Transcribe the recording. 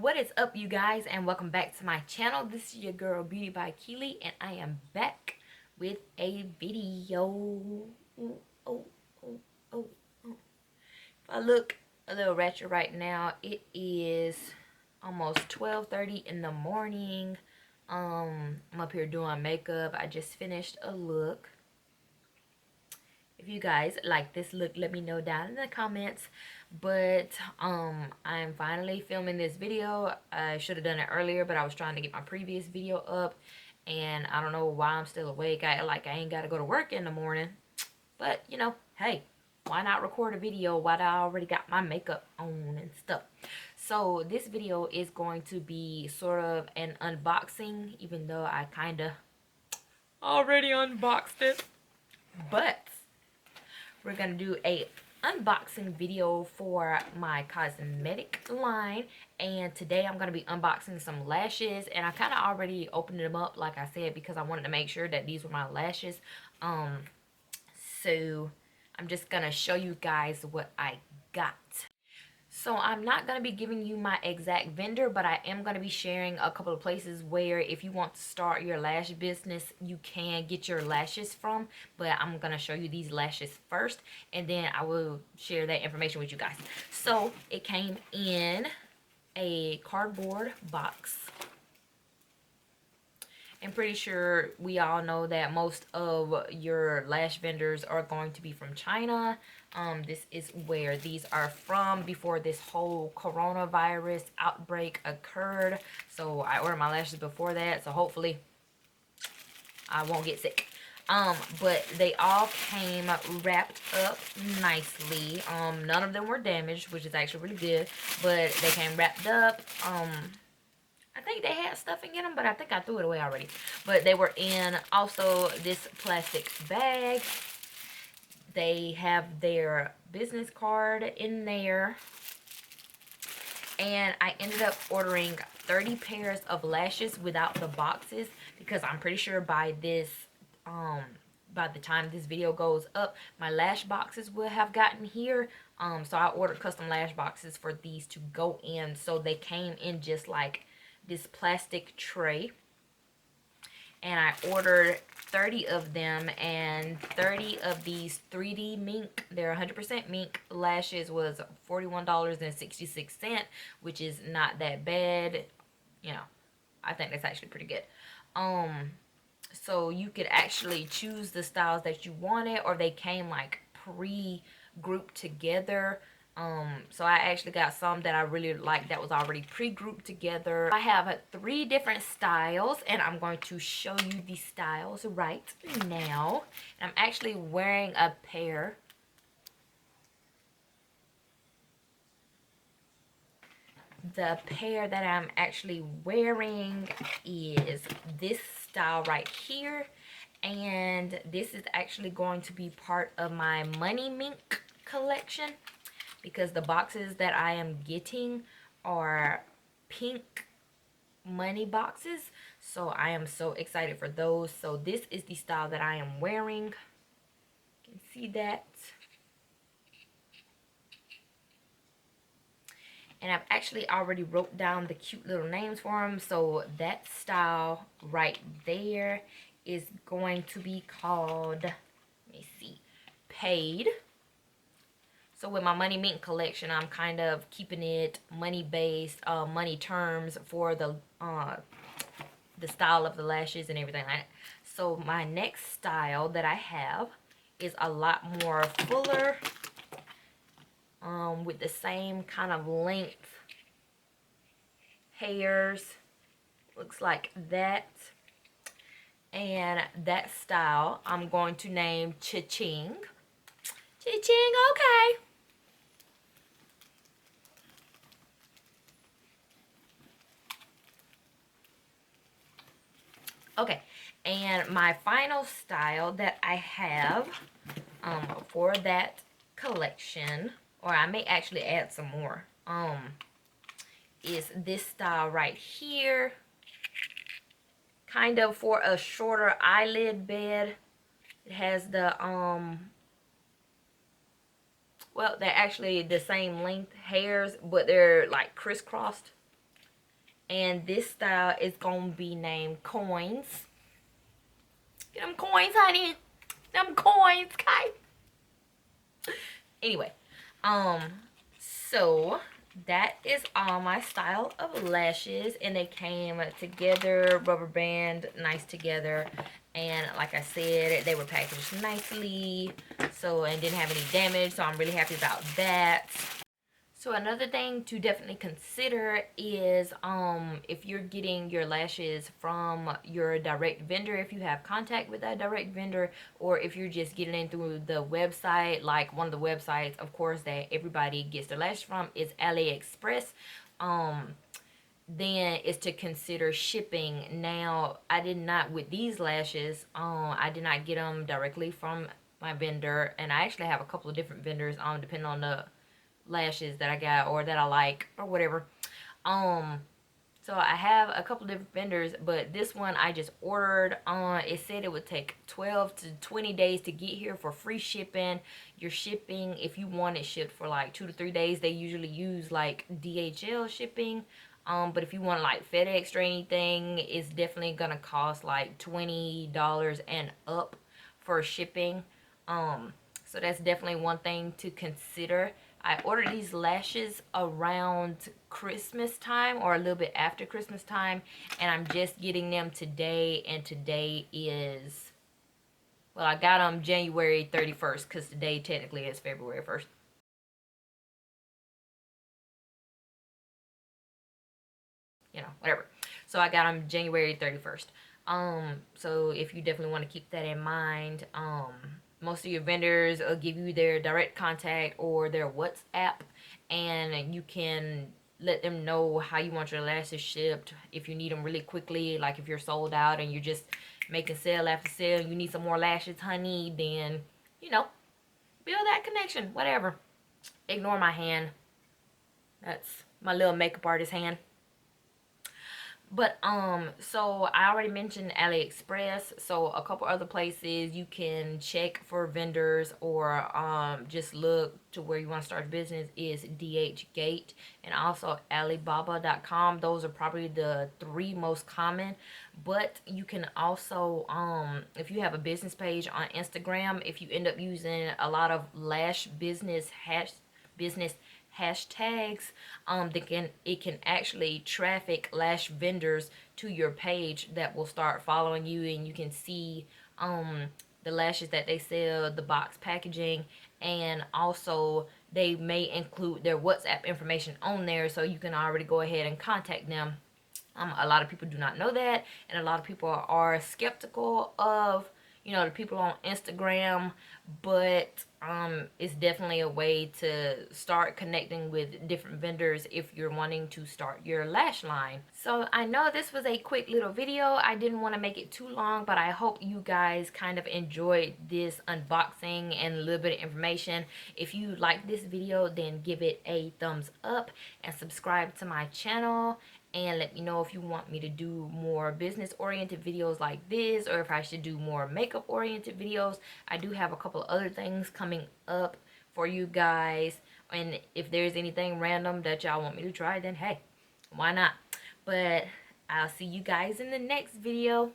What is up, you guys, and welcome back to my channel. This is your girl Beautybykealey, and I am back with a video. Ooh, oh, oh, oh, oh. If I look a little ratchet right now, it is almost 12:30 in the morning. I'm up here doing makeup. I just finished a look. If you guys like this look, let me know down in the comments. But I'm finally filming this video. I should have done it earlier, but I was trying to get my previous video up, and I don't know why I'm still awake. I ain't gotta go to work in the morning, but you know, hey, why not record a video while I already got my makeup on and stuff. So this video is going to be sort of an unboxing, even though I kind of already unboxed it. But we're gonna do a unboxing video for my cosmetic line, and today I'm gonna be unboxing some lashes, and I kind of already opened them up, like I said, because I wanted to make sure that these were my lashes. So I'm just gonna show you guys what I got. So I'm not going to be giving you my exact vendor, but I am going to be sharing a couple of places where if you want to start your lash business, you can get your lashes from. But I'm going to show you these lashes first, and then I will share that information with you guys. So it came in a cardboard box. I'm pretty sure we all know that most of your lash vendors are going to be from China. This is where these are from before this whole coronavirus outbreak occurred. So I ordered my lashes before that, so hopefully I won't get sick. But they all came wrapped up nicely. None of them were damaged, which is actually really good, but they came wrapped up. I think they had stuffing in them, but I think I threw it away already. But they were in also this plastic bag. They have their business card in there. And I ended up ordering 30 pairs of lashes without the boxes, because I'm pretty sure by this, by the time this video goes up, my lash boxes will have gotten here. So I ordered custom lash boxes for these to go in. So they came in just like this plastic tray, and I ordered 30 of them, and 30 of these 3D mink, they're 100% mink lashes, was $41.66, which is not that bad. You know, I think that's actually pretty good. So you could actually choose the styles that you wanted, or they came like pre-grouped together. So I actually got some that I really like that was already pre-grouped together. I have 3 different styles, and I'm going to show you the styles right now. And I'm actually wearing a pair. The pair that I'm actually wearing is this style right here, and this is actually going to be part of my Money Mink collection, because the boxes that I am getting are pink money boxes. So I am so excited for those. So this is the style that I am wearing. You can see that. And I've actually already wrote down the cute little names for them. So that style right there is going to be called, let me see, Paid. So with my Money Mink collection, I'm kind of keeping it money-based, money terms for the style of the lashes and everything like that. So my next style that I have is a lot more fuller, with the same kind of length hairs. Looks like that. And that style I'm going to name Cha-Ching. Cha-Ching, okay. Okay, and my final style that I have for that collection, or I may actually add some more, is this style right here. Kind of for a shorter eyelid bed. It has the, well, they're actually the same length hairs, but they're like crisscrossed. And this style is gonna be named Coins. Get them coins, honey. Them coins, okay? Anyway, um, so that is all my style of lashes, and they came together, rubber band, nice together. And like I said, they were packaged nicely, so, and didn't have any damage, so I'm really happy about that. So another thing to definitely consider is if you're getting your lashes from your direct vendor, if you have contact with that direct vendor, or if you're just getting in through the website, like one of the websites, of course, that everybody gets their lashes from is AliExpress. Then is to consider shipping. Now, I did not, with these lashes, I did not get them directly from my vendor, and I actually have a couple of different vendors depending on the lashes that I got or that I like or whatever. Um so I have a couple different vendors, but this one I just ordered on. It said it would take 12 to 20 days to get here for free shipping. Your shipping, if you want it shipped for like 2 to 3 days, they usually use like DHL shipping. But if you want like FedEx or anything, it's definitely gonna cost like $20 and up for shipping. So that's definitely one thing to consider. I ordered these lashes around Christmas time or a little bit after Christmas time, and I'm just getting them today, and today is, well, I got them January 31st because today technically is February 1st. You know, whatever. So I got them January 31st. So if you definitely want to keep that in mind, most of your vendors will give you their direct contact or their WhatsApp, and you can let them know how you want your lashes shipped. If you need them really quickly, like if you're sold out and you're just making sale after sale, you need some more lashes, honey, then, you know, build that connection, whatever. Ignore my hand. That's my little makeup artist hand. But so I already mentioned AliExpress. So a couple other places you can check for vendors or just look to where you want to start a business is DHgate and also Alibaba.com. Those are probably the three most common. But you can also if you have a business page on Instagram, if you end up using a lot of Lash business hashtags, it can actually traffic lash vendors to your page that will start following you, and you can see the lashes that they sell, the box packaging, and also they may include their WhatsApp information on there, so you can already go ahead and contact them. A lot of people do not know that, and a lot of people are skeptical of, you know, the people on Instagram, but it's definitely a way to start connecting with different vendors if you're wanting to start your lash line. So I know this was a quick little video. I didn't want to make it too long, but I hope you guys kind of enjoyed this unboxing and a little bit of information. If you like this video, then give it a thumbs up and subscribe to my channel, and let me know if you want me to do more business oriented videos like this, or if I should do more makeup oriented videos. I do have a couple of other things coming up for you guys, and if there's anything random that y'all want me to try, then hey, why not? But I'll see you guys in the next video.